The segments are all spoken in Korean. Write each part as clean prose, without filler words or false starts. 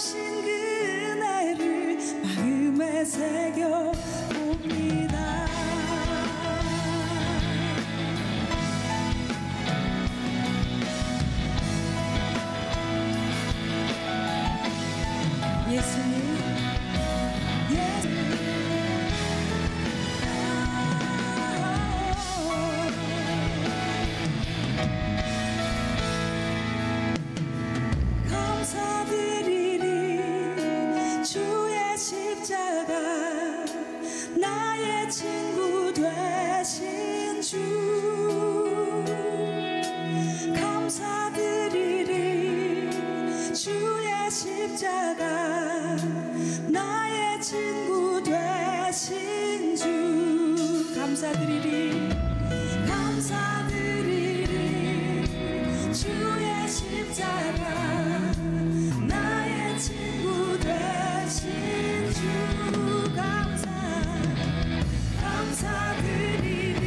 주신 그 은혜를 마음에 새겨봅니다. 예수님, 감사드리리 주의 십자가 나의 친구 되신 주. 감사드리리 주의 십자가 나의 친구 되신 주. 감사드리리 감사드리리 주의 십자가 나의 친구 되신 주. 감사드리리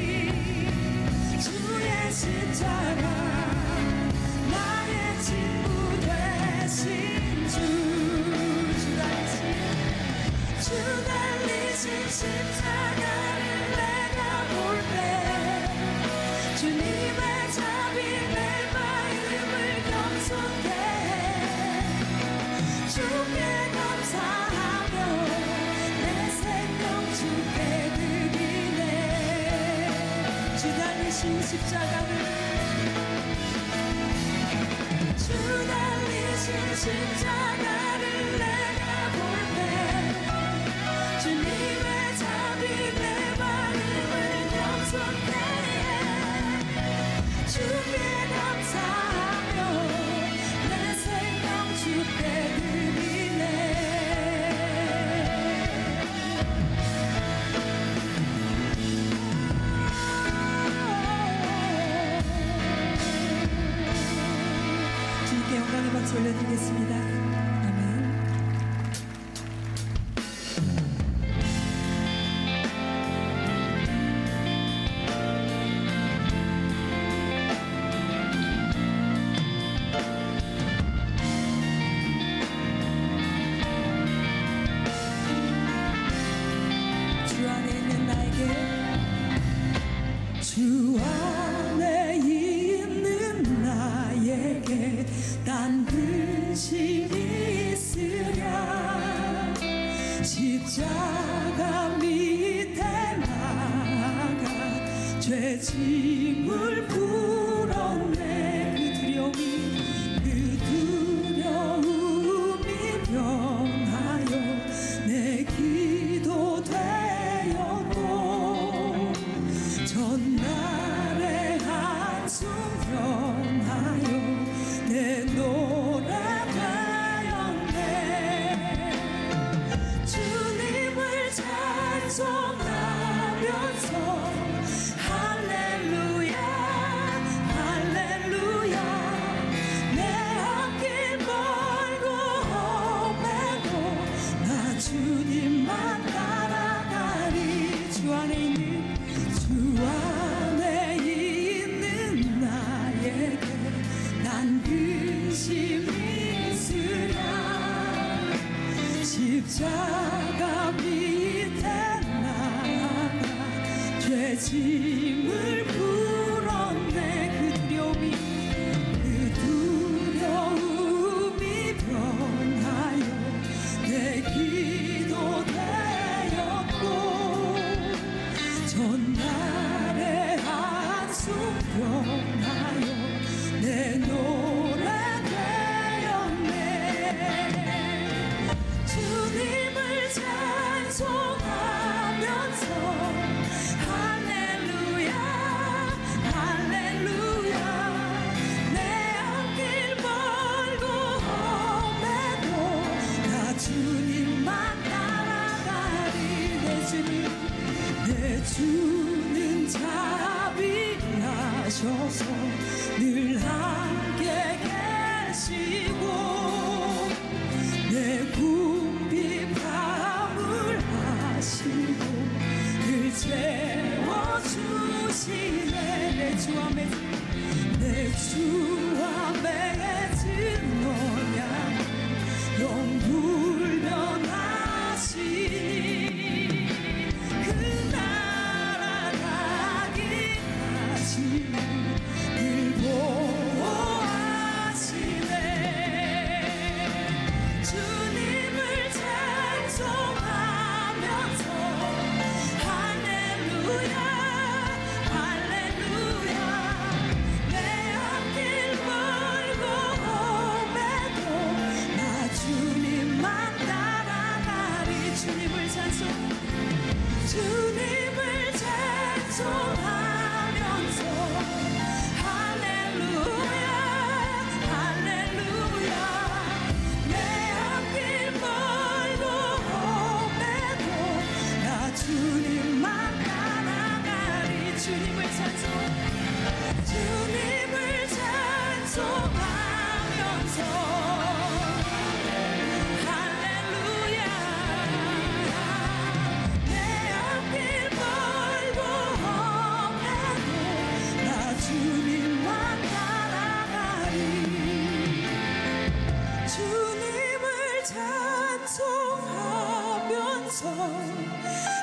주의 십자가 나의 친구 되신 주. 주 달리신 십자가를 내가 볼 때 주님의 자비 내 마음을 겸손케 주께 감사하며 내 생명 주께 드리네. 주 달리신 십자가를 주 달리신 십자가를 내가 볼 때 주님의 자비 내 마음을 겸손케 주께 감사하며 내 생명 주께 드리네. 주님께 영광의 박수 올려드리겠습니다. 아멘. 주 안에 있는 나에게 딴 근심이 있으랴. 십자가 밑에 나가 죄 짐을 풀었네. 그 두려움이 변하여 내 기도 되었고 전날의 한숨 변하여 내 노래 되었네. 주님을 찬송하면서 할렐루야 할렐루야 내 앞길 멀고 험해도 나 주님만 따라가리. 주 안에 있는 나에게 난 근심이 있으랴. 십자가 밑에 나가 죄 짐을 풀었네. 그 두려움이 변하여 내 기도 되었고 전날의 한숨 변하여 내 노래 되었네. 주님을 찬송하면서 할렐루야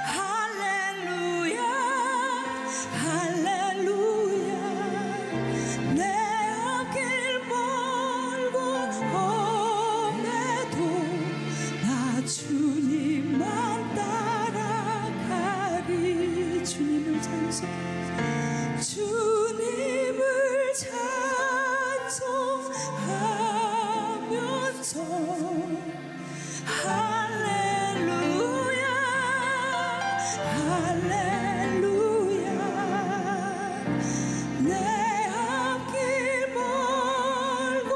할렐루야 할렐루야 내 앞길 멀고 험해도 나 주님만 따라가리 주님을 찬송하면서 할렐루야 할렐루야 내 앞길 멀고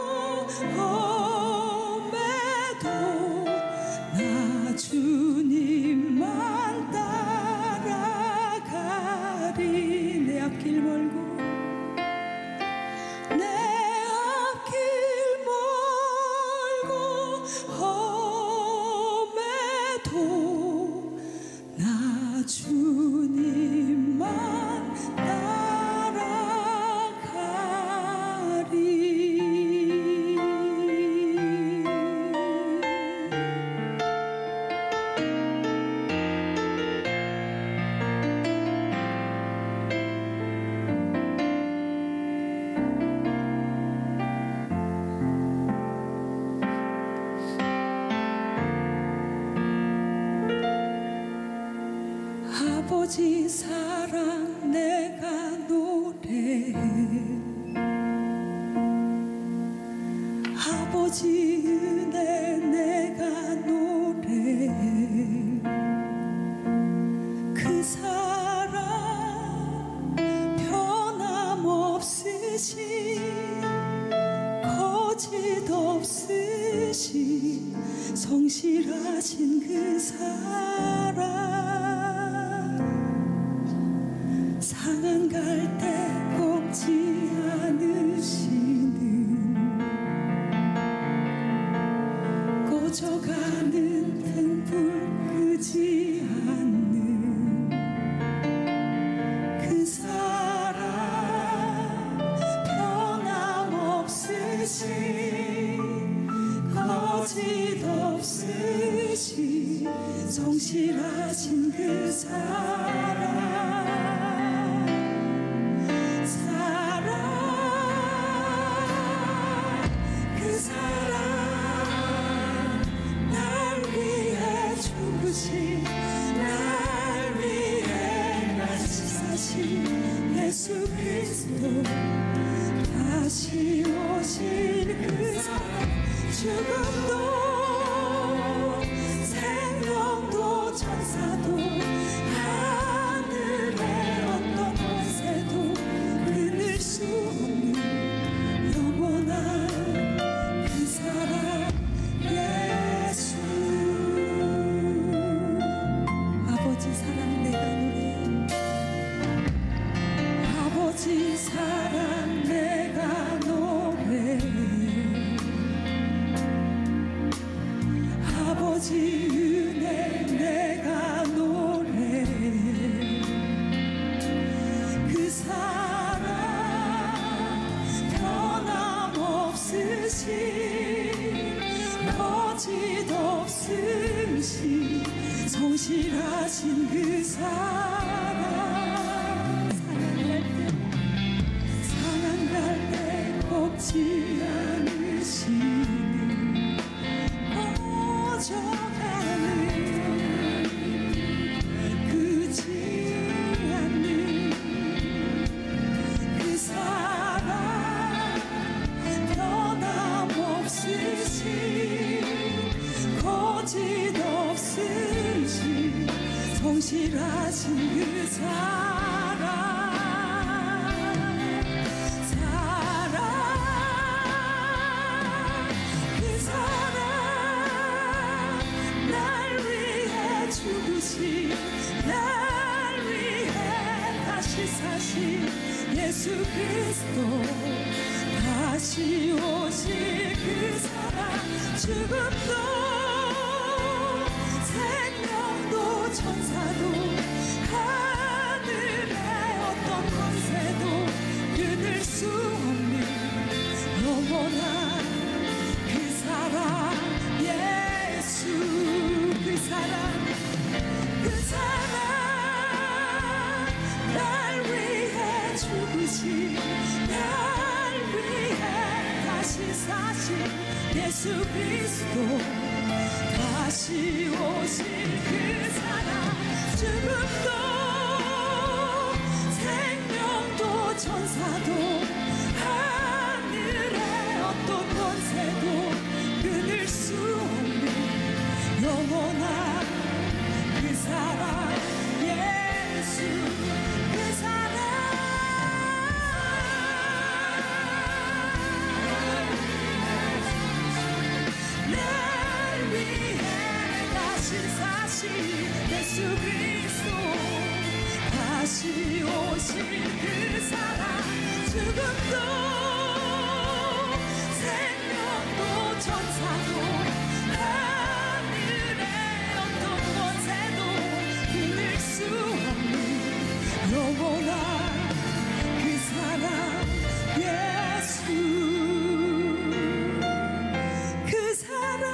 험해도 나 주님만 따라가리 내 앞길 멀고 내 앞길 멀고 험해도 나 주님만 따라가리 아버지 사랑 내가 노래해 아버지 은혜 내가 노래해 그 사랑 변함없으신 거짓 없으신 성실하신 그 사랑 상한 갈 때 꺾지 않으시는 꺼져가는 등불 끄지 않는 그 사랑 변함없으신 거짓 없으신 성실하신 그 사랑 그 사랑 날 위해 죽으신 날 위해 다시 사신 예수 그리스도 다시 오실 그 사랑 죽음도 생명도 천사도 하늘의 어떤 권세도 끊을 수 없는 영원한 그 사랑 예수 아버지 사랑 내가 노래해 아버지 사랑 내가 노래해 아버지 은혜 내가 노래해 그 사랑 변함없으신 거짓 없으신 성실하신 그 사랑 상한 갈 때 꺾지 않으시는 꺼져가는 끄지 않는 그 사랑 변함없으신 거짓 없으신 성실하신 그 사랑 그 사랑 날 위해 죽으신 날 위해 다시 사신 예수 그리스도 다시 오실 그 사랑 죽음도 생명도 천사도 하늘의 어떤 권세도 끊을 수 없는 영원한 그 사랑 예수 그 사랑 그리스도 다시 오실 그 사랑 죽음도 생명도 천사도 하늘의 어떤 권세도 끊을 수 없는 영원한 그 사랑 예수 그 사랑 날 위해 다시 사신 예수 그리스도 다시 오실 그 사랑 죽음도 생명도 천사도 하늘의 어떤 권세도 끊을 수 없는 영원한 그 사랑 예수 그 사랑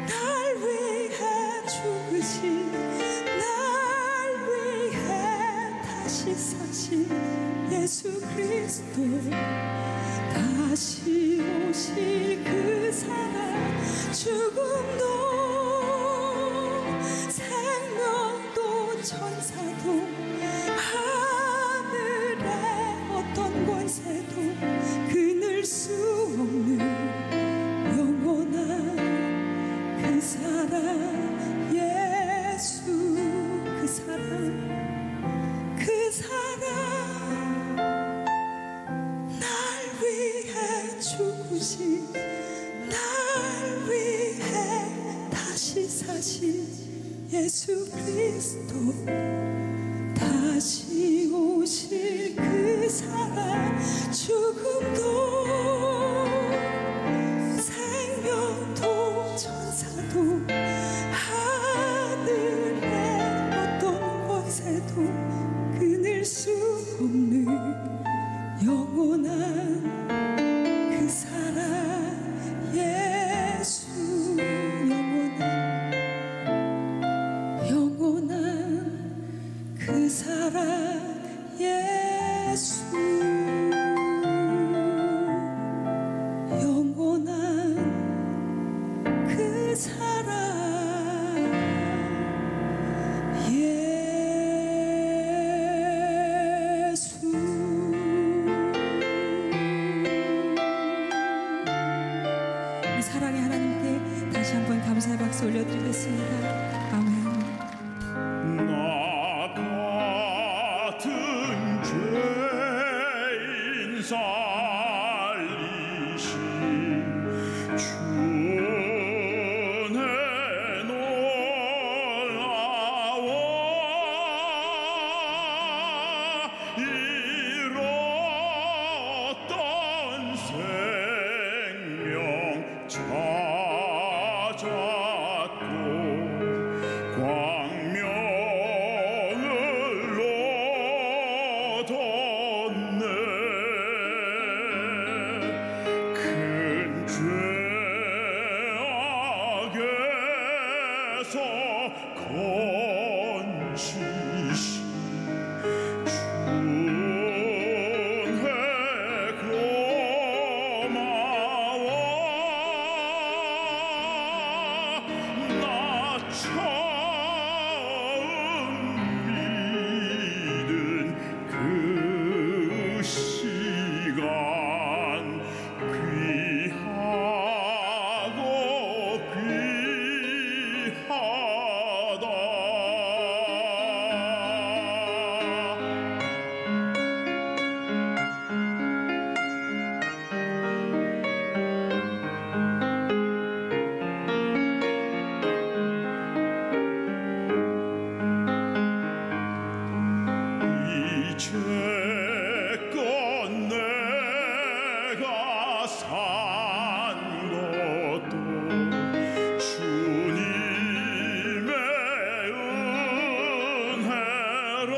날 위해 죽으신 날 위해 다시 사신 예수 그리스도 다시 오실 그 사랑 죽음도 생명도 천사도 하늘의 어떤 권세도 끊을 수 없는 영원한 그 사랑 예수 그 사랑 그 사랑 날 위해 죽으신 날 위해 다시 사신 예수 그리스도 다시 오실 그 사랑 죽음도 생명도 천사도 하늘의 어떤 권세도 끊을 수 없는 영원한 그 사랑 예수 영원한 그 사랑 예수 영원한 그 사랑 예수 이 사랑의 하나님께 다시 한번 감사의 박수 올려드리겠습니다. 아멘. 나 같은 죄인 살리신 주의 놀라워 잃었던 생명 찾았고 광명을 얻었네 큰 죄악에서 건지신 주의 고마워 나 처음 믿은 그 시간 귀하고 귀하다 이제껏 내가 산 것도 주님의 은혜라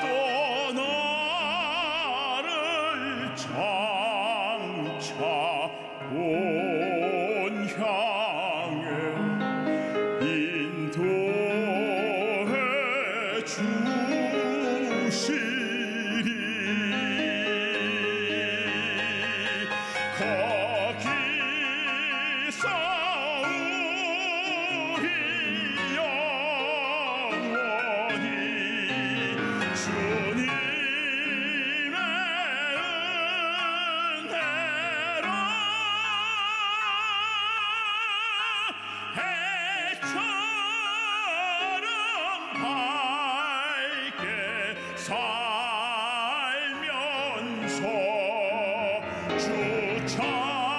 또 나를 장차 본 향해 인도해 주시리 거기서 우리 영원히 주님의 은혜로 해처럼 밝게 살면서 주 찬양하리라.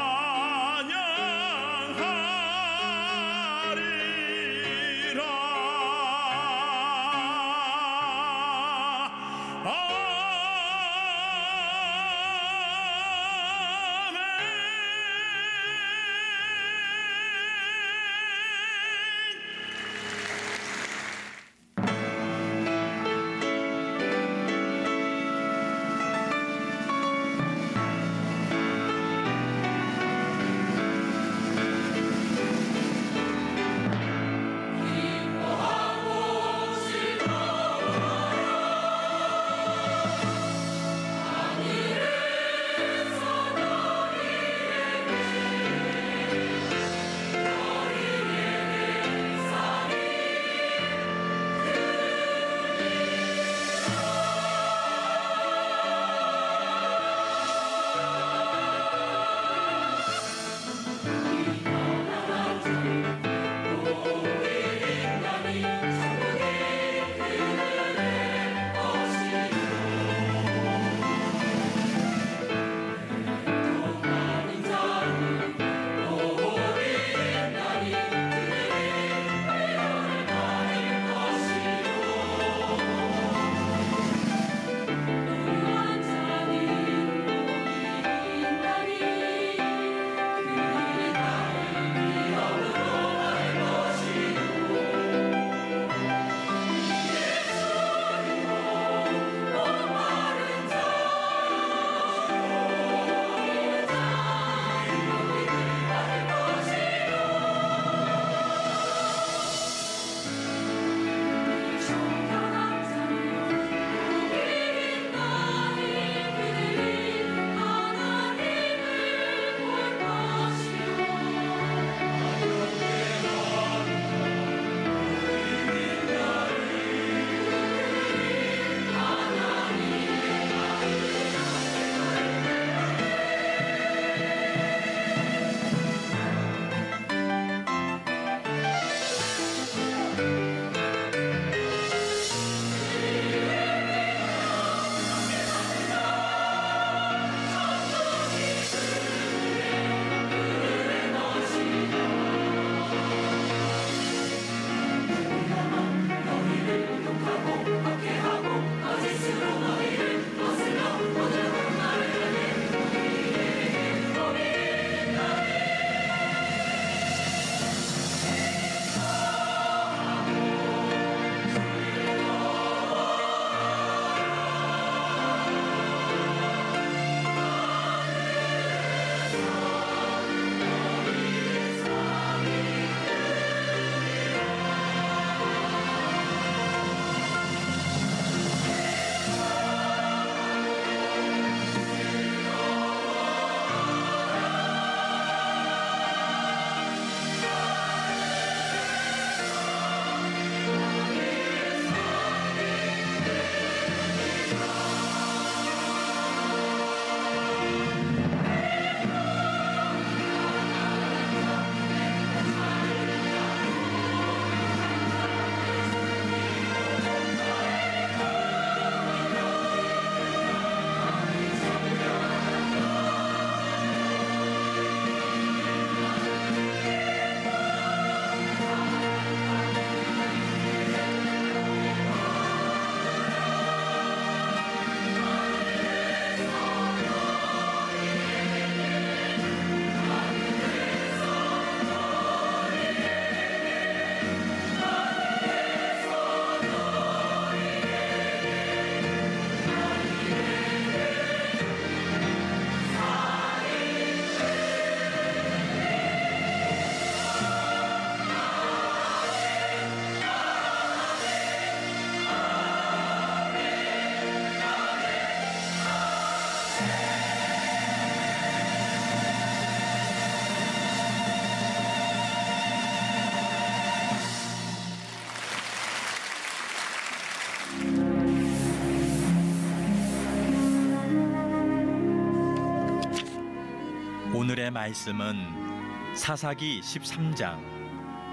오늘의 말씀은 사사기 13장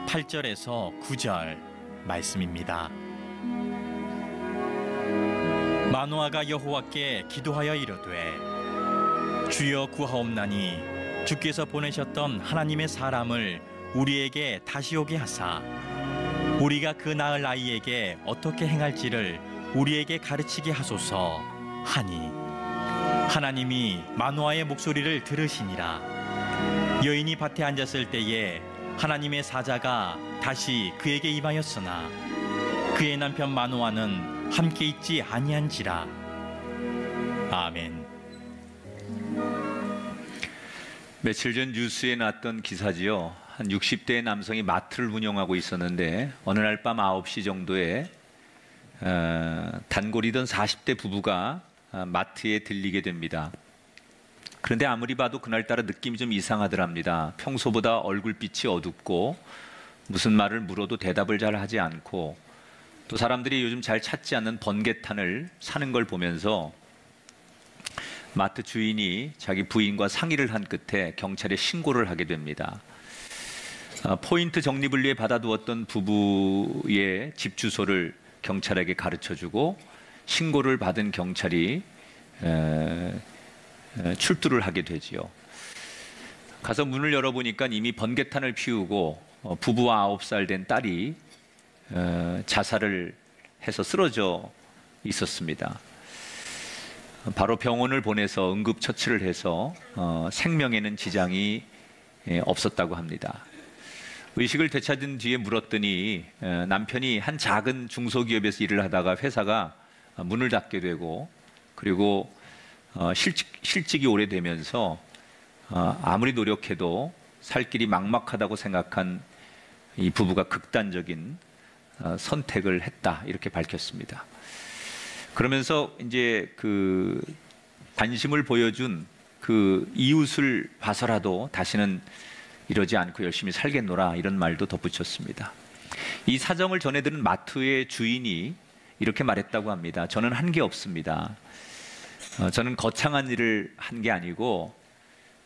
8절에서 9절 말씀입니다. 마노아가 여호와께 기도하여 이르되 주여 구하옵나니 주께서 보내셨던 하나님의 사람을 우리에게 다시 오게 하사 우리가 그 낳을 아이에게 어떻게 행할지를 우리에게 가르치게 하소서 하니 하나님이 마노아의 목소리를 들으시니라. 여인이 밭에 앉았을 때에 하나님의 사자가 다시 그에게 임하였으나 그의 남편 마노아는 함께 있지 아니한지라. 아멘. 며칠 전 뉴스에 났던 기사지요. 한 60대의 남성이 마트를 운영하고 있었는데 어느 날 밤 9시 정도에 단골이던 40대 부부가 마트에 들리게 됩니다. 그런데 아무리 봐도 그날따라 느낌이 좀 이상하더랍니다. 평소보다 얼굴빛이 어둡고 무슨 말을 물어도 대답을 잘 하지 않고 또 사람들이 요즘 잘 찾지 않는 번개탄을 사는 걸 보면서 마트 주인이 자기 부인과 상의를 한 끝에 경찰에 신고를 하게 됩니다. 포인트 적립을 위해 받아두었던 부부의 집 주소를 경찰에게 가르쳐주고 신고를 받은 경찰이 출두를 하게 되지요. 가서 문을 열어보니까 이미 번개탄을 피우고 부부와 9살 된 딸이 자살을 해서 쓰러져 있었습니다. 바로 병원을 보내서 응급처치를 해서 생명에는 지장이 없었다고 합니다. 의식을 되찾은 뒤에 물었더니 남편이 한 작은 중소기업에서 일을 하다가 회사가 문을 닫게 되고 그리고 실직이 오래되면서 아무리 노력해도 살 길이 막막하다고 생각한 이 부부가 극단적인 선택을 했다 이렇게 밝혔습니다. 그러면서 이제 그 관심을 보여준 그 이웃을 봐서라도 다시는 이러지 않고 열심히 살겠노라 이런 말도 덧붙였습니다. 이 사정을 전해들은 마트의 주인이 이렇게 말했다고 합니다. 저는 한 게 없습니다. 저는 거창한 일을 한 게 아니고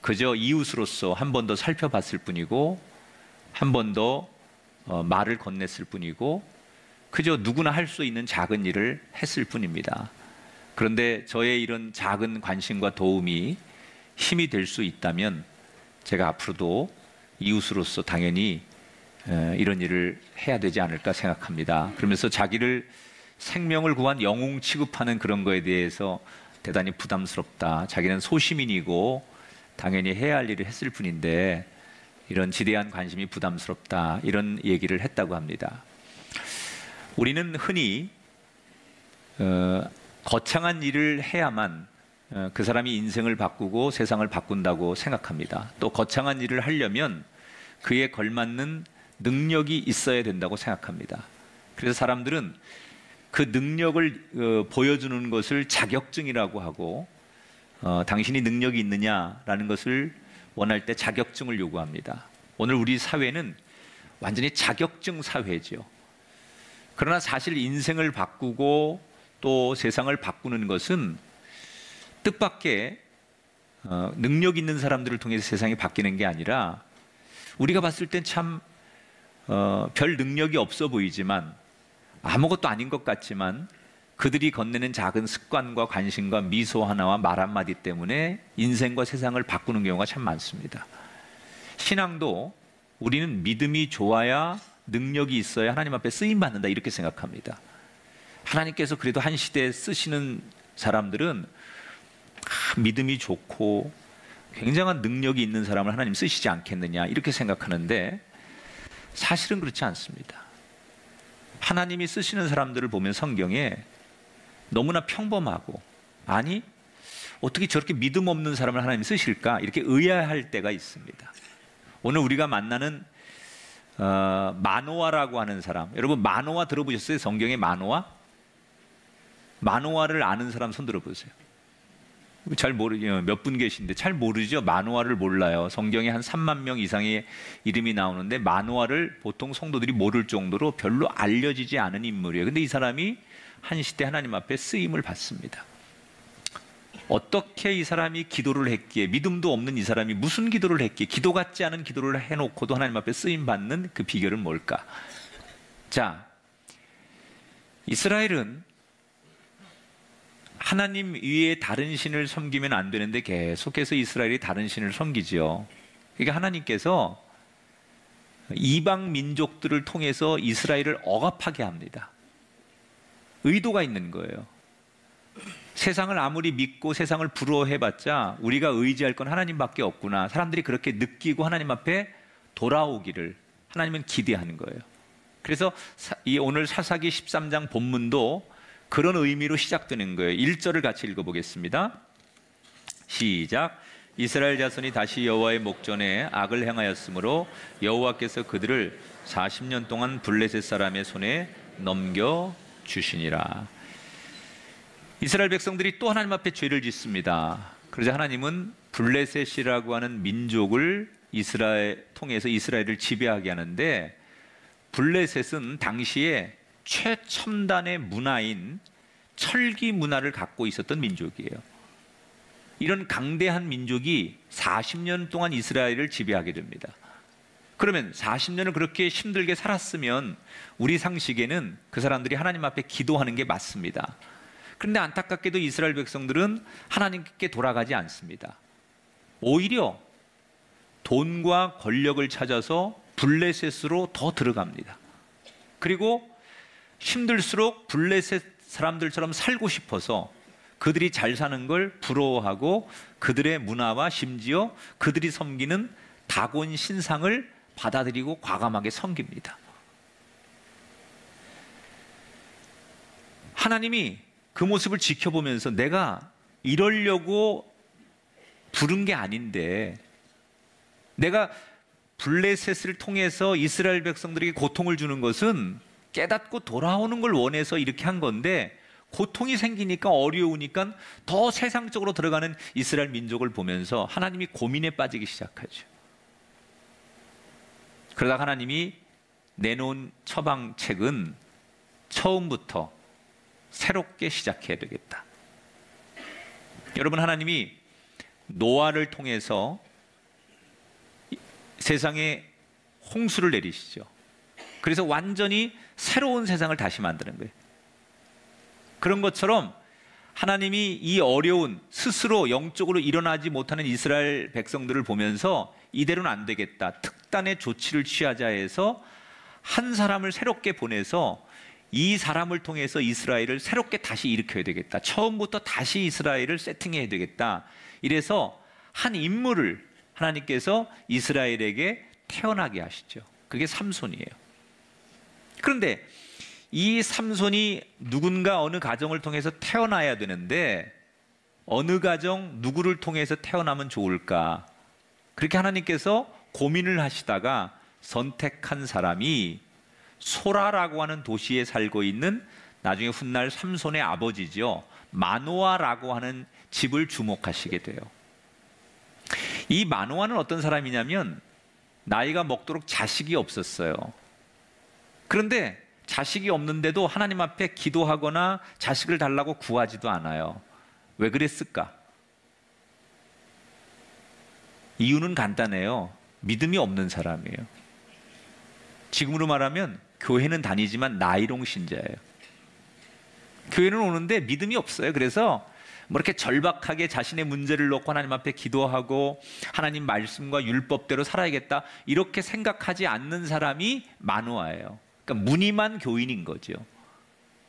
그저 이웃으로서 한 번 더 살펴봤을 뿐이고 한 번 더 말을 건넸을 뿐이고 그저 누구나 할 수 있는 작은 일을 했을 뿐입니다. 그런데 저의 이런 작은 관심과 도움이 힘이 될 수 있다면 제가 앞으로도 이웃으로서 당연히 이런 일을 해야 되지 않을까 생각합니다. 그러면서 자기를 생명을 구한 영웅 취급하는 그런 거에 대해서 대단히 부담스럽다. 자기는 소시민이고 당연히 해야 할 일을 했을 뿐인데 이런 지대한 관심이 부담스럽다. 이런 얘기를 했다고 합니다. 우리는 흔히 거창한 일을 해야만 그 사람이 인생을 바꾸고 세상을 바꾼다고 생각합니다. 또 거창한 일을 하려면 그에 걸맞는 능력이 있어야 된다고 생각합니다. 그래서 사람들은 그 능력을 보여주는 것을 자격증이라고 하고 당신이 능력이 있느냐라는 것을 원할 때 자격증을 요구합니다. 오늘 우리 사회는 완전히 자격증 사회죠. 그러나 사실 인생을 바꾸고 또 세상을 바꾸는 것은 뜻밖의 능력 있는 사람들을 통해서 세상이 바뀌는 게 아니라 우리가 봤을 땐 참 별 능력이 없어 보이지만 아무것도 아닌 것 같지만 그들이 건네는 작은 습관과 관심과 미소 하나와 말 한마디 때문에 인생과 세상을 바꾸는 경우가 참 많습니다. 신앙도 우리는 믿음이 좋아야 능력이 있어야 하나님 앞에 쓰임받는다 이렇게 생각합니다. 하나님께서 그래도 한 시대에 쓰시는 사람들은 믿음이 좋고 굉장한 능력이 있는 사람을 하나님 쓰시지 않겠느냐 이렇게 생각하는데 사실은 그렇지 않습니다. 하나님이 쓰시는 사람들을 보면 성경에 너무나 평범하고 아니 어떻게 저렇게 믿음 없는 사람을 하나님 쓰실까 이렇게 의아할 때가 있습니다. 오늘 우리가 만나는 마노아라고 하는 사람, 여러분 마노아 들어보셨어요? 성경에 마노아? 마노아를 아는 사람 손 들어보세요. 잘 모르죠. 몇 분 계신데 잘 모르죠. 마노아를 몰라요. 성경에 한 3만 명 이상의 이름이 나오는데 마노아를 보통 성도들이 모를 정도로 별로 알려지지 않은 인물이에요. 근데 이 사람이 한 시대 하나님 앞에 쓰임을 받습니다. 어떻게 이 사람이 기도를 했기에, 믿음도 없는 이 사람이 무슨 기도를 했기에 기도 같지 않은 기도를 해놓고도 하나님 앞에 쓰임받는 그 비결은 뭘까? 자, 이스라엘은 하나님 위에 다른 신을 섬기면 안 되는데 계속해서 이스라엘이 다른 신을 섬기죠. 그러니까 하나님께서 이방 민족들을 통해서 이스라엘을 억압하게 합니다. 의도가 있는 거예요. 세상을 아무리 믿고 세상을 부러워해봤자 우리가 의지할 건 하나님밖에 없구나. 사람들이 그렇게 느끼고 하나님 앞에 돌아오기를 하나님은 기대하는 거예요. 그래서 이 오늘 사사기 13장 본문도 그런 의미로 시작되는 거예요. 1절을 같이 읽어보겠습니다. 시작. 이스라엘 자손이 다시 여호와의 목전에 악을 행하였으므로 여호와께서 그들을 40년 동안 블레셋 사람의 손에 넘겨주시니라. 이스라엘 백성들이 또 하나님 앞에 죄를 짓습니다. 그러자 하나님은 블레셋이라고 하는 민족을 이스라엘 통해서 이스라엘을 지배하게 하는데, 블레셋은 당시에 최첨단의 문화인 철기 문화를 갖고 있었던 민족이에요. 이런 강대한 민족이 40년 동안 이스라엘을 지배하게 됩니다. 그러면 40년을 그렇게 힘들게 살았으면 우리 상식에는 그 사람들이 하나님 앞에 기도하는 게 맞습니다. 그런데 안타깝게도 이스라엘 백성들은 하나님께 돌아가지 않습니다. 오히려 돈과 권력을 찾아서 블레셋으로 더 들어갑니다. 그리고 힘들수록 블레셋 사람들처럼 살고 싶어서 그들이 잘 사는 걸 부러워하고 그들의 문화와 심지어 그들이 섬기는 다곤 신상을 받아들이고 과감하게 섬깁니다. 하나님이 그 모습을 지켜보면서 내가 이러려고 부른 게 아닌데, 내가 블레셋을 통해서 이스라엘 백성들에게 고통을 주는 것은 깨닫고 돌아오는 걸 원해서 이렇게 한 건데, 고통이 생기니까 어려우니까 더 세상적으로 들어가는 이스라엘 민족을 보면서 하나님이 고민에 빠지기 시작하죠. 그러다 하나님이 내놓은 처방책은 처음부터 새롭게 시작해야 되겠다. 여러분, 하나님이 노아를 통해서 세상에 홍수를 내리시죠. 그래서 완전히 새로운 세상을 다시 만드는 거예요. 그런 것처럼 하나님이 이 어려운, 스스로 영적으로 일어나지 못하는 이스라엘 백성들을 보면서 이대로는 안 되겠다, 특단의 조치를 취하자 해서 한 사람을 새롭게 보내서 이 사람을 통해서 이스라엘을 새롭게 다시 일으켜야 되겠다, 처음부터 다시 이스라엘을 세팅해야 되겠다, 이래서 한 인물을 하나님께서 이스라엘에게 태어나게 하시죠. 그게 삼손이에요. 그런데 이 삼손이 누군가 어느 가정을 통해서 태어나야 되는데 어느 가정 누구를 통해서 태어나면 좋을까, 그렇게 하나님께서 고민을 하시다가 선택한 사람이 소라라고 하는 도시에 살고 있는 나중에 훗날 삼손의 아버지죠, 마노아라고 하는 집을 주목하시게 돼요. 이 마노아는 어떤 사람이냐면 나이가 먹도록 자식이 없었어요. 그런데 자식이 없는데도 하나님 앞에 기도하거나 자식을 달라고 구하지도 않아요. 왜 그랬을까? 이유는 간단해요. 믿음이 없는 사람이에요. 지금으로 말하면 교회는 다니지만 나이롱 신자예요. 교회는 오는데 믿음이 없어요. 그래서 뭐 이렇게 절박하게 자신의 문제를 놓고 하나님 앞에 기도하고 하나님 말씀과 율법대로 살아야겠다, 이렇게 생각하지 않는 사람이 마노아예요. 그러니까 무늬만 교인인 거죠.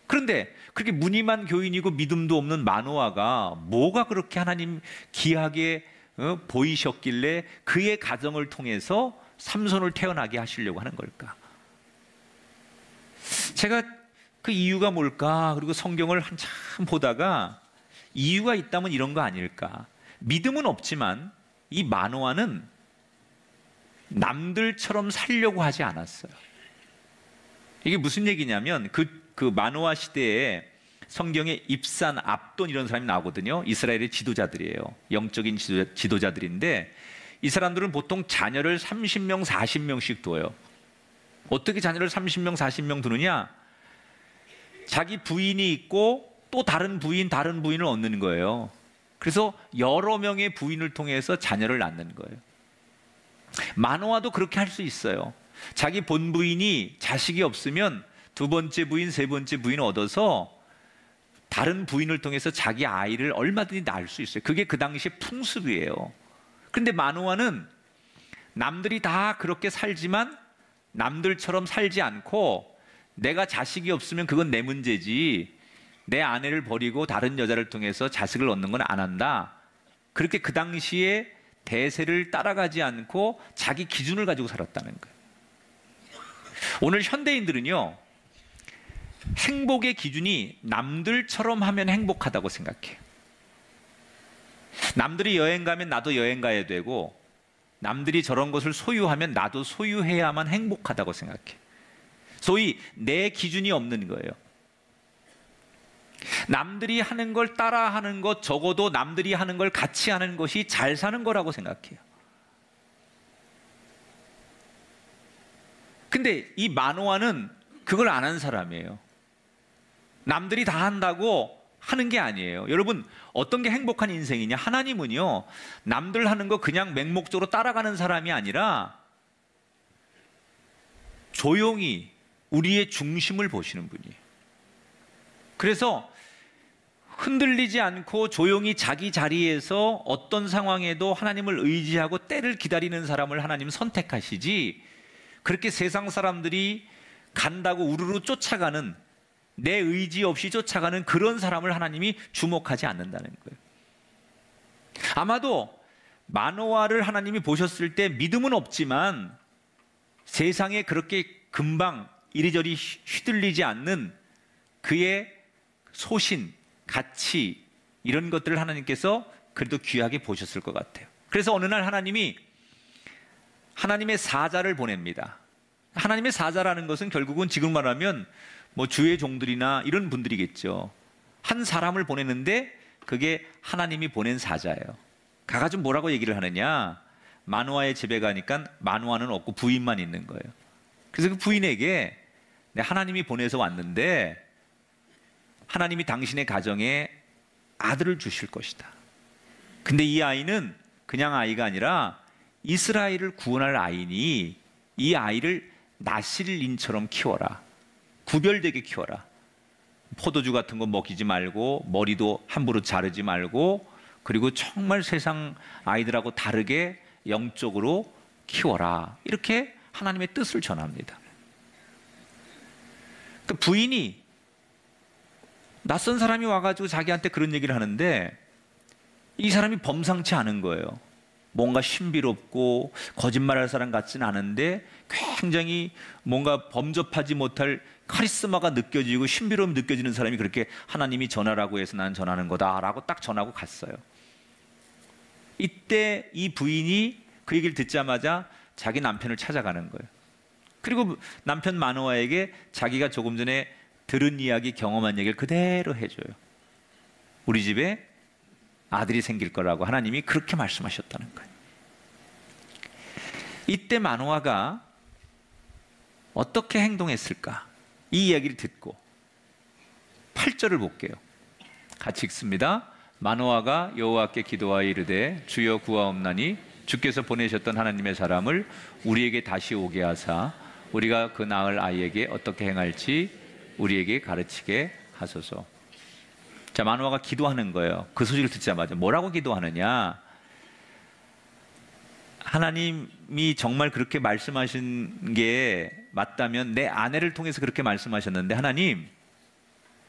그런데 그렇게 무늬만 교인이고 믿음도 없는 마노아가 뭐가 그렇게 하나님 귀하게 보이셨길래 그의 가정을 통해서 삼손을 태어나게 하시려고 하는 걸까? 제가 그 이유가 뭘까? 그리고 성경을 한참 보다가 이유가 있다면 이런 거 아닐까? 믿음은 없지만 이 마노아는 남들처럼 살려고 하지 않았어요. 이게 무슨 얘기냐면 그 마노아 시대에 성경에 입산, 압돈 이런 사람이 나오거든요. 이스라엘의 지도자들이에요. 영적인 지도자들인데 이 사람들은 보통 자녀를 30명, 40명씩 둬요. 어떻게 자녀를 30명, 40명 두느냐? 자기 부인이 있고 또 다른 부인을 얻는 거예요. 그래서 여러 명의 부인을 통해서 자녀를 낳는 거예요. 마노아도 그렇게 할 수 있어요. 자기 본부인이 자식이 없으면 두 번째 부인, 세 번째 부인을 얻어서 다른 부인을 통해서 자기 아이를 얼마든지 낳을 수 있어요. 그게 그 당시의 풍습이에요. 그런데 마노아는 남들이 다 그렇게 살지만 남들처럼 살지 않고, 내가 자식이 없으면 그건 내 문제지, 내 아내를 버리고 다른 여자를 통해서 자식을 얻는 건 안 한다. 그렇게 그 당시에 대세를 따라가지 않고 자기 기준을 가지고 살았다는 거예요. 오늘 현대인들은요, 행복의 기준이 남들처럼 하면 행복하다고 생각해요. 남들이 여행 가면 나도 여행 가야 되고, 남들이 저런 것을 소유하면 나도 소유해야만 행복하다고 생각해. 소위 내 기준이 없는 거예요. 남들이 하는 걸 따라하는 것, 적어도 남들이 하는 걸 같이 하는 것이 잘 사는 거라고 생각해요. 근데 이 마노아는 그걸 안 한 사람이에요. 남들이 다 한다고 하는 게 아니에요. 여러분, 어떤 게 행복한 인생이냐? 하나님은요, 남들 하는 거 그냥 맹목적으로 따라가는 사람이 아니라 조용히 우리의 중심을 보시는 분이에요. 그래서 흔들리지 않고 조용히 자기 자리에서 어떤 상황에도 하나님을 의지하고 때를 기다리는 사람을 하나님은 선택하시지, 그렇게 세상 사람들이 간다고 우르르 쫓아가는, 내 의지 없이 쫓아가는 그런 사람을 하나님이 주목하지 않는다는 거예요. 아마도 마노아를 하나님이 보셨을 때 믿음은 없지만 세상에 그렇게 금방 이리저리 휘둘리지 않는 그의 소신, 가치, 이런 것들을 하나님께서 그래도 귀하게 보셨을 것 같아요. 그래서 어느 날 하나님이 하나님의 사자를 보냅니다. 하나님의 사자라는 것은 결국은 지금 말하면 뭐 주의 종들이나 이런 분들이겠죠. 한 사람을 보내는데 그게 하나님이 보낸 사자예요. 가가지고 뭐라고 얘기를 하느냐? 마노아의 집에 가니까 마노아는 없고 부인만 있는 거예요. 그래서 그 부인에게 하나님이 보내서 왔는데 하나님이 당신의 가정에 아들을 주실 것이다. 근데 이 아이는 그냥 아이가 아니라 이스라엘을 구원할 아이니 이 아이를 나실인처럼 키워라. 구별되게 키워라. 포도주 같은 거 먹이지 말고, 머리도 함부로 자르지 말고, 그리고 정말 세상 아이들하고 다르게 영적으로 키워라. 이렇게 하나님의 뜻을 전합니다. 그 부인이, 낯선 사람이 와가지고 자기한테 그런 얘기를 하는데 이 사람이 범상치 않은 거예요. 뭔가 신비롭고 거짓말할 사람 같지는 않은데 굉장히 뭔가 범접하지 못할 카리스마가 느껴지고 신비로움이 느껴지는 사람이 그렇게 하나님이 전하라고 해서 난 전하는 거다라고 딱 전하고 갔어요. 이때 이 부인이 그 얘기를 듣자마자 자기 남편을 찾아가는 거예요. 그리고 남편 마노아에게 자기가 조금 전에 들은 이야기, 경험한 얘기를 그대로 해줘요. 우리 집에 아들이 생길 거라고 하나님이 그렇게 말씀하셨다는 거예요. 이때 마노아가 어떻게 행동했을까? 이 이야기를 듣고 8절을 볼게요. 같이 읽습니다. 마노아가 여호와께 기도하여 이르되 주여 구하옵나니 주께서 보내셨던 하나님의 사람을 우리에게 다시 오게 하사 우리가 그 낳을 아이에게 어떻게 행할지 우리에게 가르치게 하소서. 자, 마노아가 기도하는 거예요. 그 소식을 듣자마자 뭐라고 기도하느냐? 하나님이 정말 그렇게 말씀하신 게 맞다면 내 아내를 통해서 그렇게 말씀하셨는데 하나님,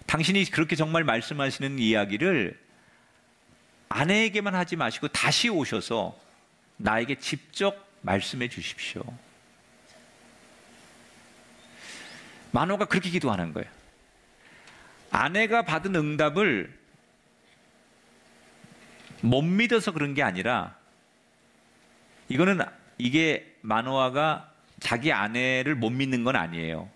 당신이 그렇게 정말 말씀하시는 이야기를 아내에게만 하지 마시고 다시 오셔서 나에게 직접 말씀해 주십시오. 마노아가 그렇게 기도하는 거예요. 아내가 받은 응답을 못 믿어서 그런 게 아니라 이게 마노아가 자기 아내를 못 믿는 건 아니에요.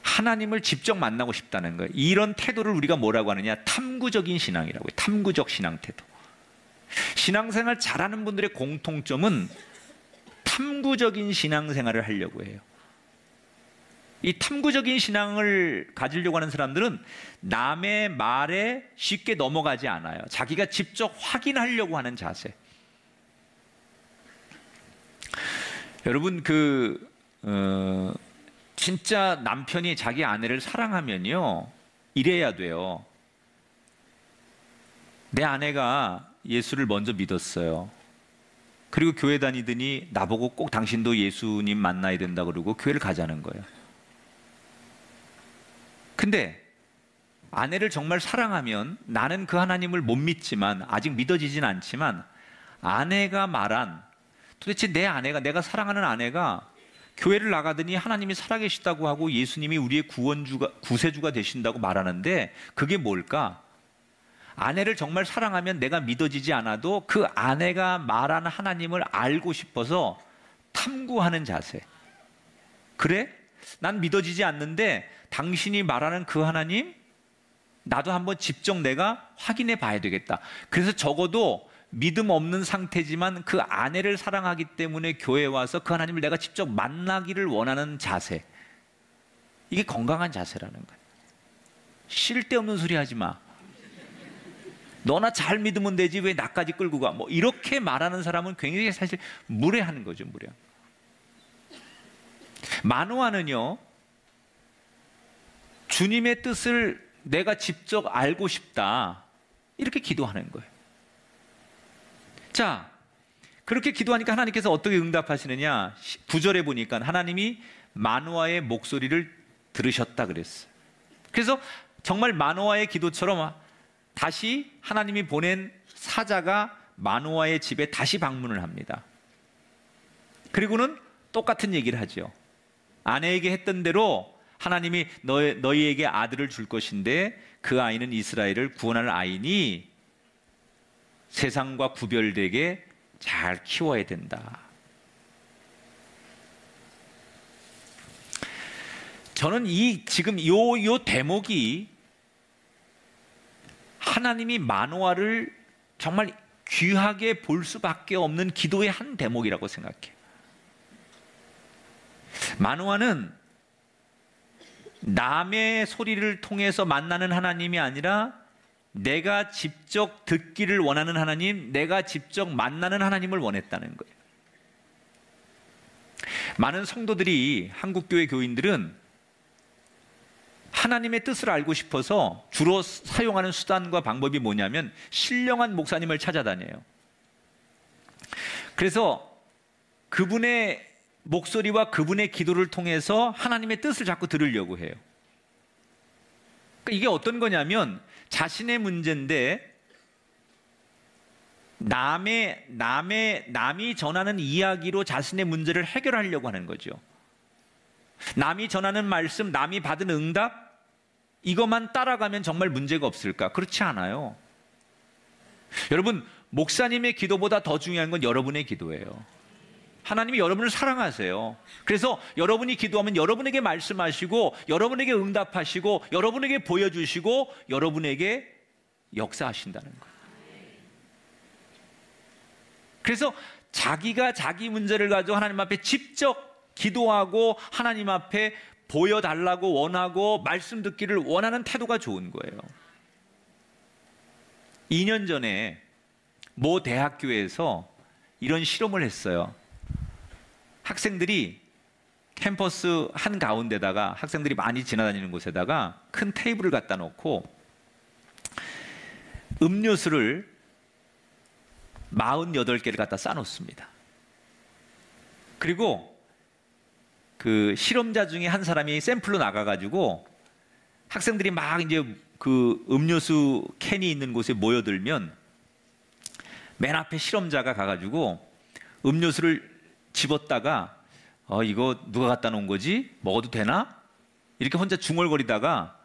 하나님을 직접 만나고 싶다는 거예요. 이런 태도를 우리가 뭐라고 하느냐? 탐구적인 신앙이라고 해요. 탐구적 신앙 태도. 신앙생활 잘하는 분들의 공통점은 탐구적인 신앙생활을 하려고 해요. 이 탐구적인 신앙을 가지려고 하는 사람들은 남의 말에 쉽게 넘어가지 않아요. 자기가 직접 확인하려고 하는 자세. 여러분 진짜 남편이 자기 아내를 사랑하면요 이래야 돼요. 내 아내가 예수를 먼저 믿었어요. 그리고 교회 다니더니 나보고 꼭 당신도 예수님 만나야 된다 그러고 교회를 가자는 거예요. 근데 아내를 정말 사랑하면 나는 그 하나님을 못 믿지만, 아직 믿어지진 않지만, 아내가 말한, 도대체 내 아내가, 내가 사랑하는 아내가 교회를 나가더니 하나님이 살아계시다고 하고 예수님이 우리의 구세주가 되신다고 말하는데 그게 뭘까? 아내를 정말 사랑하면 내가 믿어지지 않아도 그 아내가 말하는 하나님을 알고 싶어서 탐구하는 자세. 그래? 난 믿어지지 않는데 당신이 말하는 그 하나님, 나도 한번 직접 내가 확인해 봐야 되겠다. 그래서 적어도 믿음 없는 상태지만 그 아내를 사랑하기 때문에 교회에 와서 그 하나님을 내가 직접 만나기를 원하는 자세. 이게 건강한 자세라는 거예요. 쓸데없는 소리 하지 마. 너나 잘 믿으면 되지 왜 나까지 끌고 가? 뭐 이렇게 말하는 사람은 굉장히 사실 무례한 거죠, 무례. 마노아는요, 주님의 뜻을 내가 직접 알고 싶다, 이렇게 기도하는 거예요. 자, 그렇게 기도하니까 하나님께서 어떻게 응답하시느냐? 9절에 보니까 하나님이 마노아의 목소리를 들으셨다 그랬어요. 그래서 정말 마노아의 기도처럼 다시 하나님이 보낸 사자가 마노아의 집에 다시 방문을 합니다. 그리고는 똑같은 얘기를 하죠. 아내에게 했던 대로 하나님이 너희에게 아들을 줄 것인데 그 아이는 이스라엘을 구원할 아이니 세상과 구별되게 잘 키워야 된다. 저는 지금 요 대목이 하나님이 마노아를 정말 귀하게 볼 수밖에 없는 기도의 한 대목이라고 생각해요. 마노아는 남의 소리를 통해서 만나는 하나님이 아니라 내가 직접 듣기를 원하는 하나님, 내가 직접 만나는 하나님을 원했다는 거예요. 많은 성도들이, 한국교회 교인들은 하나님의 뜻을 알고 싶어서 주로 사용하는 수단과 방법이 뭐냐면 신령한 목사님을 찾아다녀요. 그래서 그분의 목소리와 그분의 기도를 통해서 하나님의 뜻을 자꾸 들으려고 해요. 그러니까 이게 어떤 거냐면 자신의 문제인데 남이 전하는 이야기로 자신의 문제를 해결하려고 하는 거죠. 남이 전하는 말씀, 남이 받은 응답, 이것만 따라가면 정말 문제가 없을까? 그렇지 않아요. 여러분, 목사님의 기도보다 더 중요한 건 여러분의 기도예요. 하나님이 여러분을 사랑하세요. 그래서 여러분이 기도하면 여러분에게 말씀하시고, 여러분에게 응답하시고, 여러분에게 보여주시고, 여러분에게 역사하신다는 거예요. 그래서 자기가 자기 문제를 가지고 하나님 앞에 직접 기도하고 하나님 앞에 보여달라고 원하고 말씀 듣기를 원하는 태도가 좋은 거예요. 2년 전에 모 대학교에서 이런 실험을 했어요. 학생들이 캠퍼스 한가운데다가, 학생들이 많이 지나다니는 곳에다가 큰 테이블을 갖다 놓고 음료수를 48개를 갖다 쌓아놓습니다. 그리고 그 실험자 중에 한 사람이 샘플로 나가가지고 학생들이 막 이제 그 음료수 캔이 있는 곳에 모여들면 맨 앞에 실험자가 가가지고 음료수를 집었다가 이거 누가 갖다 놓은 거지? 먹어도 되나? 이렇게 혼자 중얼거리다가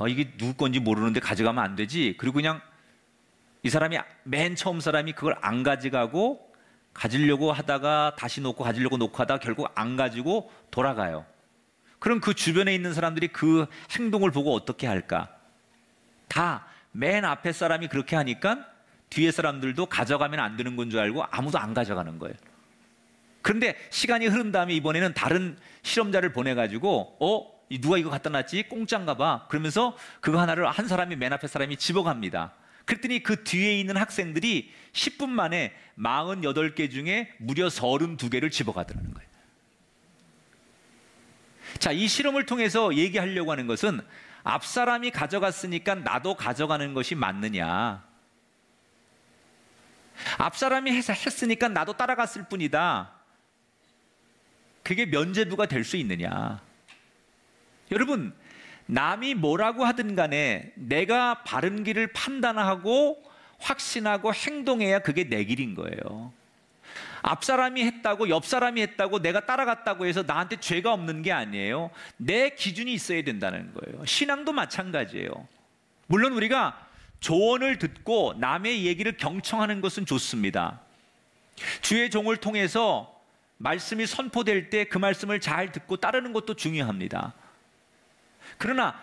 이게 누구 건지 모르는데 가져가면 안 되지. 그리고 그냥 이 사람이, 맨 처음 사람이 그걸 안 가져가고 가지려고 하다가 다시 놓고 가지려고 놓고 하다가 결국 안 가지고 돌아가요. 그럼 그 주변에 있는 사람들이 그 행동을 보고 어떻게 할까? 다 맨 앞에 사람이 그렇게 하니까 뒤에 사람들도 가져가면 안 되는 건 줄 알고 아무도 안 가져가는 거예요. 그런데 시간이 흐른 다음에 이번에는 다른 실험자를 보내가지고 누가 이거 갖다 놨지? 공짜인가 봐. 그러면서 그거 하나를 한 사람이, 맨 앞에 사람이 집어갑니다. 그랬더니 그 뒤에 있는 학생들이 10분 만에 48개 중에 무려 32개를 집어가더라는 거예요. 자, 이 실험을 통해서 얘기하려고 하는 것은 앞사람이 가져갔으니까 나도 가져가는 것이 맞느냐, 앞사람이 했으니까 나도 따라갔을 뿐이다, 그게 면죄부가 될 수 있느냐. 여러분, 남이 뭐라고 하든 간에 내가 바른 길을 판단하고 확신하고 행동해야 그게 내 길인 거예요. 앞사람이 했다고, 옆사람이 했다고 내가 따라갔다고 해서 나한테 죄가 없는 게 아니에요. 내 기준이 있어야 된다는 거예요. 신앙도 마찬가지예요. 물론 우리가 조언을 듣고 남의 얘기를 경청하는 것은 좋습니다. 주의 종을 통해서 말씀이 선포될 때 그 말씀을 잘 듣고 따르는 것도 중요합니다. 그러나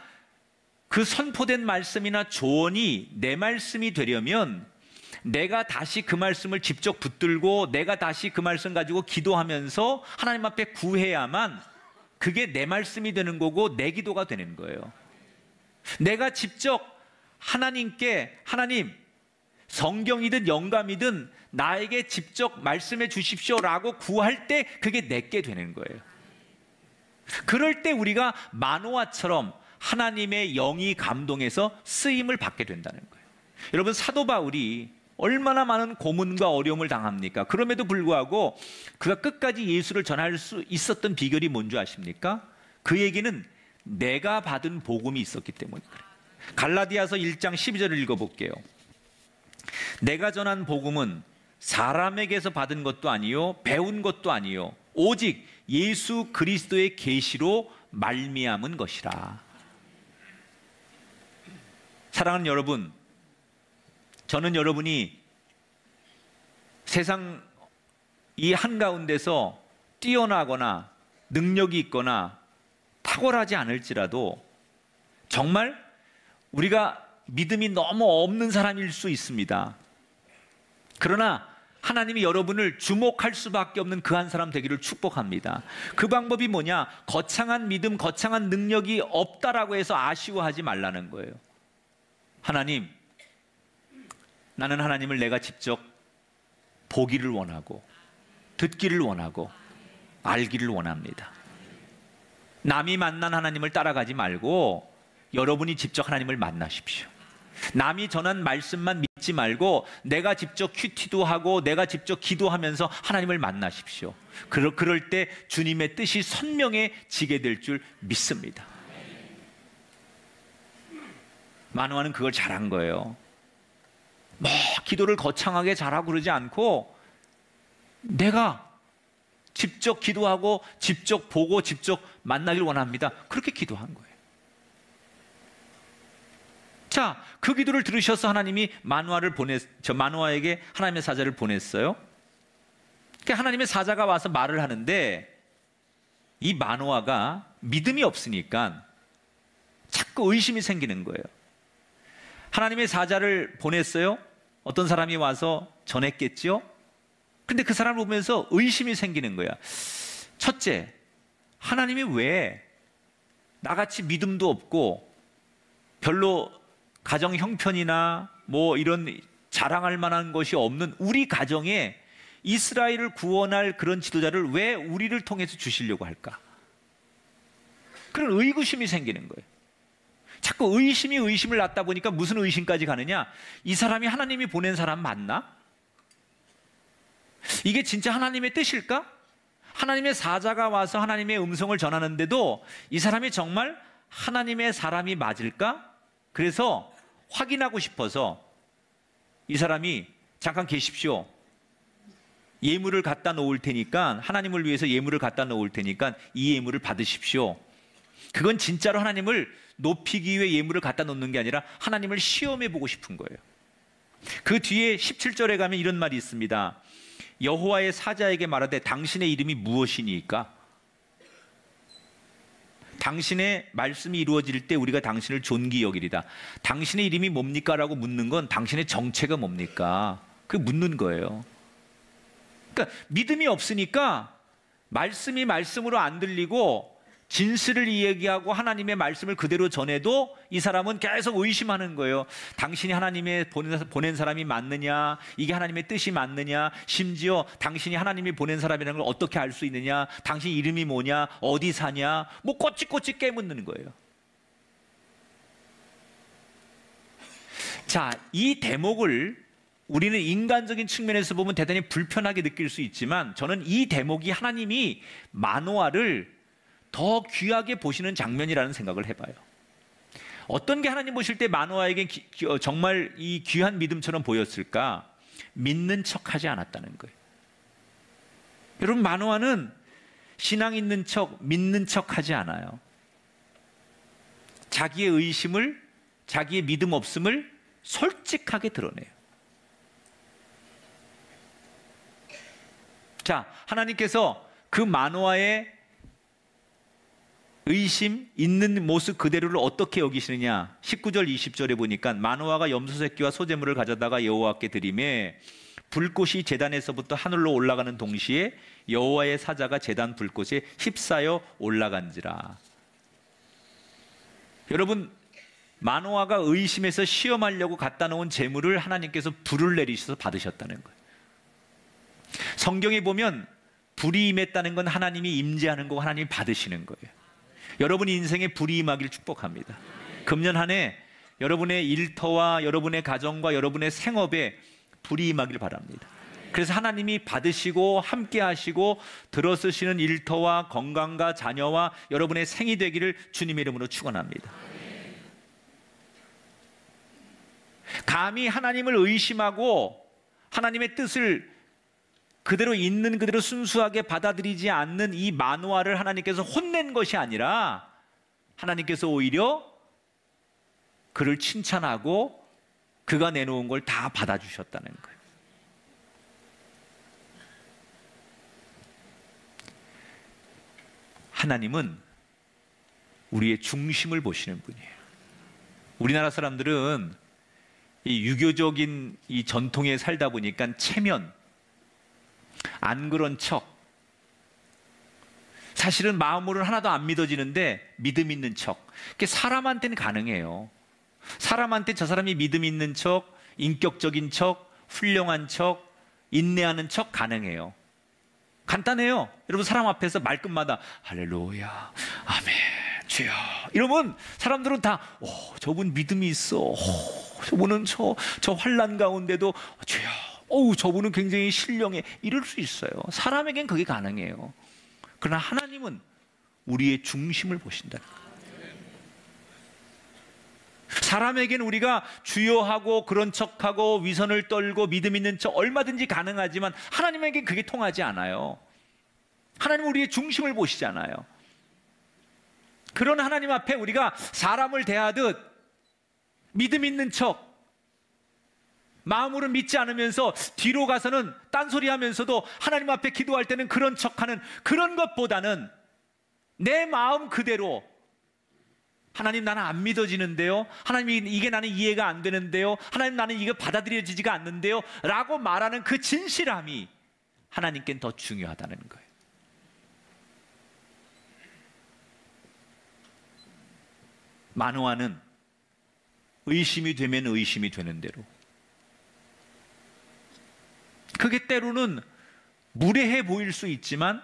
그 선포된 말씀이나 조언이 내 말씀이 되려면 내가 다시 그 말씀을 직접 붙들고 내가 다시 그 말씀 가지고 기도하면서 하나님 앞에 구해야만 그게 내 말씀이 되는 거고 내 기도가 되는 거예요. 내가 직접 하나님께, 하나님, 성경이든 영감이든 나에게 직접 말씀해 주십시오라고 구할 때 그게 내게 되는 거예요. 그럴 때 우리가 마노아처럼 하나님의 영이 감동해서 쓰임을 받게 된다는 거예요. 여러분, 사도 바울이 얼마나 많은 고문과 어려움을 당합니까? 그럼에도 불구하고 그가 끝까지 예수를 전할 수 있었던 비결이 뭔지 아십니까? 그 얘기는 내가 받은 복음이 있었기 때문에 그래요. 갈라디아서 1장 12절을 읽어볼게요. 내가 전한 복음은 사람에게서 받은 것도 아니요 배운 것도 아니요 오직 예수 그리스도의 계시로 말미암은 것이라. 사랑하는 여러분, 저는 여러분이 세상 이 한가운데서 뛰어나거나 능력이 있거나 탁월하지 않을지라도 정말 우리가 믿음이 너무 없는 사람일 수 있습니다. 그러나 하나님이 여러분을 주목할 수밖에 없는 그 한 사람 되기를 축복합니다. 그 방법이 뭐냐? 거창한 믿음, 거창한 능력이 없다라고 해서 아쉬워하지 말라는 거예요. 하나님, 나는 하나님을 내가 직접 보기를 원하고 듣기를 원하고 알기를 원합니다. 남이 만난 하나님을 따라가지 말고 여러분이 직접 하나님을 만나십시오. 남이 전한 말씀만 믿지 말고 내가 직접 큐티도 하고 내가 직접 기도하면서 하나님을 만나십시오. 그럴 때 주님의 뜻이 선명해지게 될 줄 믿습니다. 마노아는 그걸 잘한 거예요. 뭐 기도를 거창하게 잘하고 그러지 않고 내가 직접 기도하고 직접 보고 직접 만나길 원합니다. 그렇게 기도한 거예요. 자, 그 기도를 들으셔서 하나님이 마노아에게 하나님의 사자를 보냈어요. 그러니까 하나님의 사자가 와서 말을 하는데 이 마노아가 믿음이 없으니까 자꾸 의심이 생기는 거예요. 하나님의 사자를 보냈어요. 어떤 사람이 와서 전했겠죠. 근데 그 사람을 보면서 의심이 생기는 거야. 첫째, 하나님이 왜 나같이 믿음도 없고 별로 가정 형편이나 뭐 이런 자랑할 만한 것이 없는 우리 가정에 이스라엘을 구원할 그런 지도자를 왜 우리를 통해서 주시려고 할까? 그런 의구심이 생기는 거예요. 자꾸 의심이 의심을 낳다 보니까 무슨 의심까지 가느냐? 이 사람이 하나님이 보낸 사람 맞나? 이게 진짜 하나님의 뜻일까? 하나님의 사자가 와서 하나님의 음성을 전하는데도 이 사람이 정말 하나님의 사람이 맞을까? 그래서 확인하고 싶어서 이 사람이 잠깐 계십시오. 예물을 갖다 놓을 테니까, 하나님을 위해서 예물을 갖다 놓을 테니까 이 예물을 받으십시오. 그건 진짜로 하나님을 높이기 위해 예물을 갖다 놓는 게 아니라 하나님을 시험해 보고 싶은 거예요. 그 뒤에 17절에 가면 이런 말이 있습니다. 여호와의 사자에게 말하되 당신의 이름이 무엇이니까? 당신의 말씀이 이루어질 때 우리가 당신을 존귀 여기리다. 당신의 이름이 뭡니까? 라고 묻는 건 당신의 정체가 뭡니까? 그 묻는 거예요. 그러니까 믿음이 없으니까 말씀이 말씀으로 안 들리고 진실을 이야기하고 하나님의 말씀을 그대로 전해도 이 사람은 계속 의심하는 거예요. 당신이 하나님의 보낸 사람이 맞느냐, 이게 하나님의 뜻이 맞느냐, 심지어 당신이 하나님이 보낸 사람이라는 걸 어떻게 알 수 있느냐, 당신 이름이 뭐냐, 어디 사냐, 뭐 꼬치꼬치 깨묻는 거예요. 자, 이 대목을 우리는 인간적인 측면에서 보면 대단히 불편하게 느낄 수 있지만, 저는 이 대목이 하나님이 마노아를 더 귀하게 보시는 장면이라는 생각을 해봐요. 어떤 게 하나님 보실 때 마노아에게 정말 이 귀한 믿음처럼 보였을까? 믿는 척하지 않았다는 거예요. 여러분, 마노아는 신앙 있는 척, 믿는 척하지 않아요. 자기의 의심을, 자기의 믿음 없음을 솔직하게 드러내요. 자, 하나님께서 그 마노아의 의심 있는 모습 그대로를 어떻게 여기시느냐? 19절 20절에 보니까 마노아가 염소 새끼와 소재물을 가져다가 여호와께 드리매 불꽃이 제단에서부터 하늘로 올라가는 동시에 여호와의 사자가 제단 불꽃에 휩싸여 올라간지라. 여러분, 마노아가 의심해서 시험하려고 갖다 놓은 재물을 하나님께서 불을 내리셔서 받으셨다는 거예요. 성경에 보면 불이 임했다는 건 하나님이 임재하는 거고 하나님이 받으시는 거예요. 여러분 인생에 불이 임하기를 축복합니다. 금년 한 해 여러분의 일터와 여러분의 가정과 여러분의 생업에 불이 임하기를 바랍니다. 그래서 하나님이 받으시고 함께 하시고 들어쓰시는 일터와 건강과 자녀와 여러분의 생이 되기를 주님의 이름으로 축원합니다. 감히 하나님을 의심하고 하나님의 뜻을 그대로 있는 그대로 순수하게 받아들이지 않는 이 마노아를 하나님께서 혼낸 것이 아니라 하나님께서 오히려 그를 칭찬하고 그가 내놓은 걸 다 받아주셨다는 거예요. 하나님은 우리의 중심을 보시는 분이에요. 우리나라 사람들은 이 유교적인 이 전통에 살다 보니까 체면, 안 그런 척, 사실은 마음으로는 하나도 안 믿어지는데 믿음 있는 척, 그게 사람한테는 가능해요. 사람한테 저 사람이 믿음 있는 척, 인격적인 척, 훌륭한 척, 인내하는 척 가능해요. 간단해요. 여러분, 사람 앞에서 말끝마다 할렐루야, 아멘, 주여 이러면 사람들은 다 저분 믿음이 있어, 저분은 저 환난 가운데도 주여, 저분은 굉장히 신령해, 이럴 수 있어요. 사람에겐 그게 가능해요. 그러나 하나님은 우리의 중심을 보신다. 사람에겐 우리가 주여하고 그런 척하고 위선을 떨고 믿음 있는 척 얼마든지 가능하지만 하나님에겐 그게 통하지 않아요. 하나님은 우리의 중심을 보시잖아요. 그런 하나님 앞에 우리가 사람을 대하듯 믿음 있는 척, 마음으로는 믿지 않으면서 뒤로 가서는 딴소리 하면서도 하나님 앞에 기도할 때는 그런 척하는 그런 것보다는 내 마음 그대로, 하나님 나는 안 믿어지는데요, 하나님 이게 나는 이해가 안 되는데요, 하나님 나는 이게 받아들여지지가 않는데요 라고 말하는 그 진실함이 하나님께는 더 중요하다는 거예요. 마노아는 의심이 되면 의심이 되는 대로, 그게 때로는 무례해 보일 수 있지만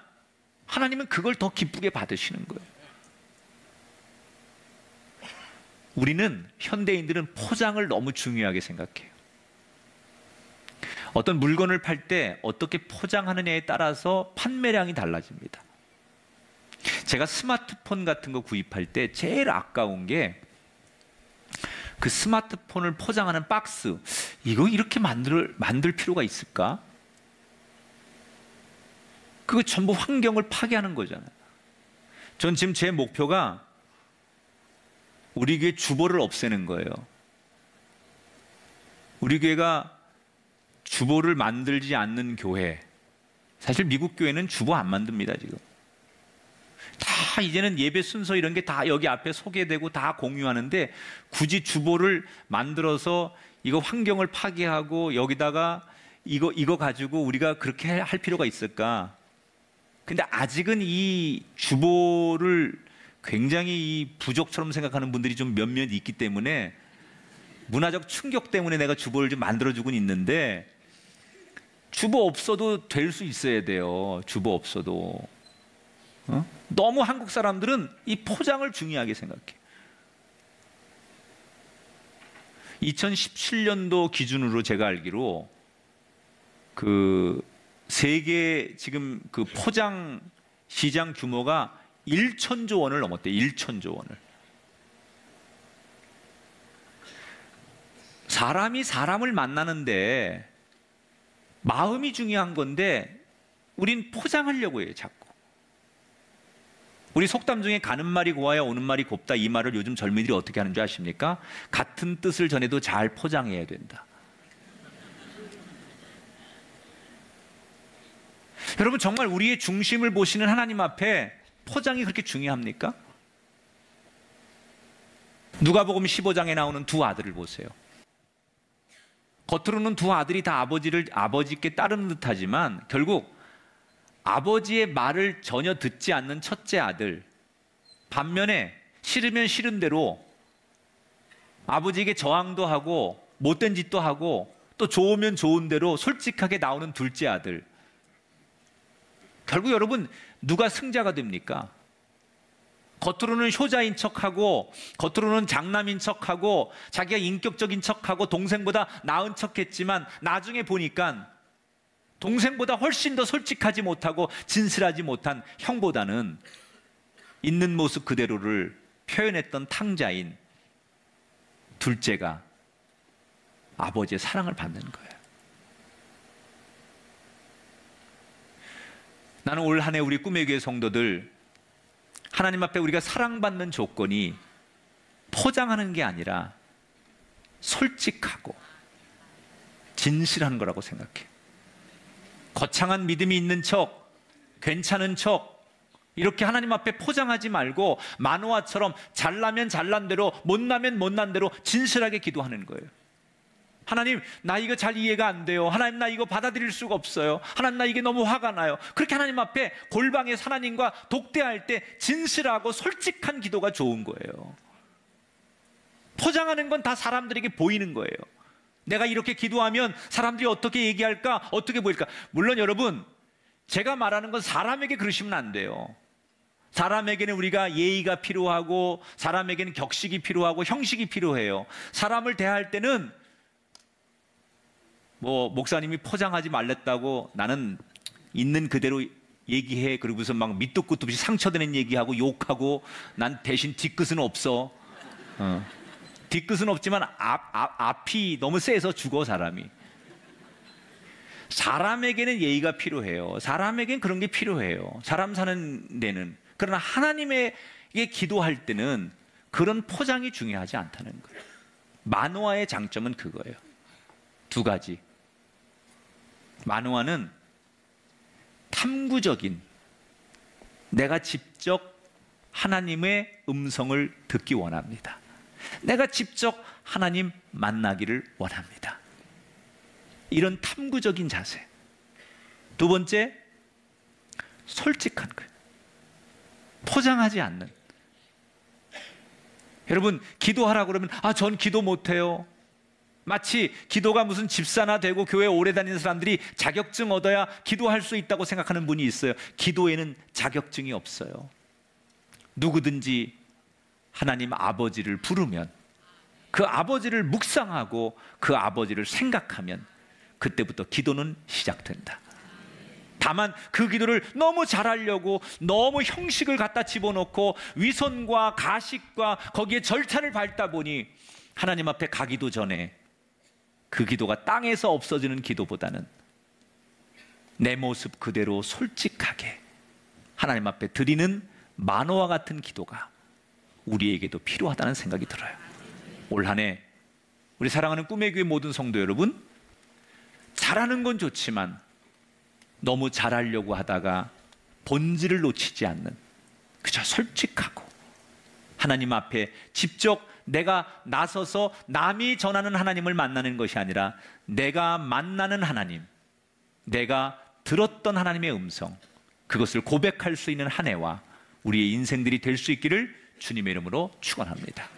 하나님은 그걸 더 기쁘게 받으시는 거예요. 우리는, 현대인들은 포장을 너무 중요하게 생각해요. 어떤 물건을 팔 때 어떻게 포장하느냐에 따라서 판매량이 달라집니다. 제가 스마트폰 같은 거 구입할 때 제일 아까운 게 그 스마트폰을 포장하는 박스, 이거 이렇게 만들 필요가 있을까? 그거 전부 환경을 파괴하는 거잖아요. 전 지금 제 목표가 우리 교회 주보를 없애는 거예요. 우리 교회가 주보를 만들지 않는 교회, 사실 미국 교회는 주보 안 만듭니다. 지금 다 이제는 예배 순서 이런 게 다 여기 앞에 소개되고 다 공유하는데, 굳이 주보를 만들어서 이거 환경을 파괴하고 여기다가 이거 가지고 우리가 그렇게 할 필요가 있을까? 근데 아직은 이 주보를 굉장히 이 부족처럼 생각하는 분들이 좀 몇몇 있기 때문에 문화적 충격 때문에 내가 주보를 좀 만들어주곤 있는데, 주보 없어도 될 수 있어야 돼요. 주보 없어도. 너무 한국 사람들은 이 포장을 중요하게 생각해. 2017년도 기준으로 제가 알기로 그 세계 지금 그 포장 시장 규모가 1천조 원을 넘었대요. 1천조 원을. 사람이 사람을 만나는데 마음이 중요한 건데 우린 포장하려고 해요, 자꾸. 우리 속담 중에 가는 말이 고와야 오는 말이 곱다, 이 말을 요즘 젊은이들이 어떻게 하는 줄 아십니까? 같은 뜻을 전해도 잘 포장해야 된다. 여러분, 정말 우리의 중심을 보시는 하나님 앞에 포장이 그렇게 중요합니까? 누가복음 15장에 나오는 두 아들을 보세요. 겉으로는 두 아들이 다 아버지께 따르는 듯하지만 결국 아버지의 말을 전혀 듣지 않는 첫째 아들, 반면에 싫으면 싫은 대로 아버지에게 저항도 하고 못된 짓도 하고 또 좋으면 좋은 대로 솔직하게 나오는 둘째 아들. 결국 여러분, 누가 승자가 됩니까? 겉으로는 효자인 척하고 겉으로는 장남인 척하고 자기가 인격적인 척하고 동생보다 나은 척했지만 나중에 보니까 동생보다 훨씬 더 솔직하지 못하고 진실하지 못한 형보다는 있는 모습 그대로를 표현했던 탕자인 둘째가 아버지의 사랑을 받는 거예요. 나는 올 한 해 우리 꿈의 교회 성도들, 하나님 앞에 우리가 사랑받는 조건이 포장하는 게 아니라 솔직하고 진실한 거라고 생각해. 거창한 믿음이 있는 척, 괜찮은 척, 이렇게 하나님 앞에 포장하지 말고 만화처럼 잘나면 잘난 대로, 못나면 못난 대로 진실하게 기도하는 거예요. 하나님, 나 이거 잘 이해가 안 돼요. 하나님, 나 이거 받아들일 수가 없어요. 하나님, 나 이게 너무 화가 나요. 그렇게 하나님 앞에 골방에 하나님과 독대할 때 진실하고 솔직한 기도가 좋은 거예요. 포장하는 건 다 사람들에게 보이는 거예요. 내가 이렇게 기도하면 사람들이 어떻게 얘기할까? 어떻게 보일까? 물론 여러분, 제가 말하는 건 사람에게 그러시면 안 돼요. 사람에게는 우리가 예의가 필요하고 사람에게는 격식이 필요하고 형식이 필요해요. 사람을 대할 때는 뭐 목사님이 포장하지 말랬다고 나는 있는 그대로 얘기해. 그리고서 막 밑도 끝도 없이 상처되는 얘기하고 욕하고 난 대신 뒤끝은 없어. 뒤끝은 없지만 앞이 너무 세서 죽어 사람이. 사람에게는 예의가 필요해요. 사람에게는 그런 게 필요해요. 사람 사는 데는. 그러나 하나님에게 기도할 때는 그런 포장이 중요하지 않다는 거예요. 만화의 장점은 그거예요. 두 가지. 만화는 탐구적인, 내가 직접 하나님의 음성을 듣기 원합니다. 내가 직접 하나님 만나기를 원합니다. 이런 탐구적인 자세. 두 번째, 솔직한 거예요. 포장하지 않는. 여러분, 기도하라고 그러면 전 기도 못해요. 마치 기도가 무슨 집사나 되고 교회 오래 다니는 사람들이 자격증 얻어야 기도할 수 있다고 생각하는 분이 있어요. 기도에는 자격증이 없어요. 누구든지 하나님 아버지를 부르면, 그 아버지를 묵상하고 그 아버지를 생각하면 그때부터 기도는 시작된다. 다만 그 기도를 너무 잘하려고 너무 형식을 갖다 집어넣고 위선과 가식과 거기에 절차를 밟다 보니 하나님 앞에 가기도 전에 그 기도가 땅에서 없어지는 기도보다는 내 모습 그대로 솔직하게 하나님 앞에 드리는 만화와 같은 기도가 우리에게도 필요하다는 생각이 들어요. 올 한 해 우리 사랑하는 꿈의 교회 모든 성도 여러분, 잘하는 건 좋지만 너무 잘하려고 하다가 본질을 놓치지 않는, 그저 솔직하고 하나님 앞에 직접 내가 나서서 남이 전하는 하나님을 만나는 것이 아니라 내가 만나는 하나님, 내가 들었던 하나님의 음성, 그것을 고백할 수 있는 한 해와 우리의 인생들이 될 수 있기를 주님의 이름으로 축원합니다.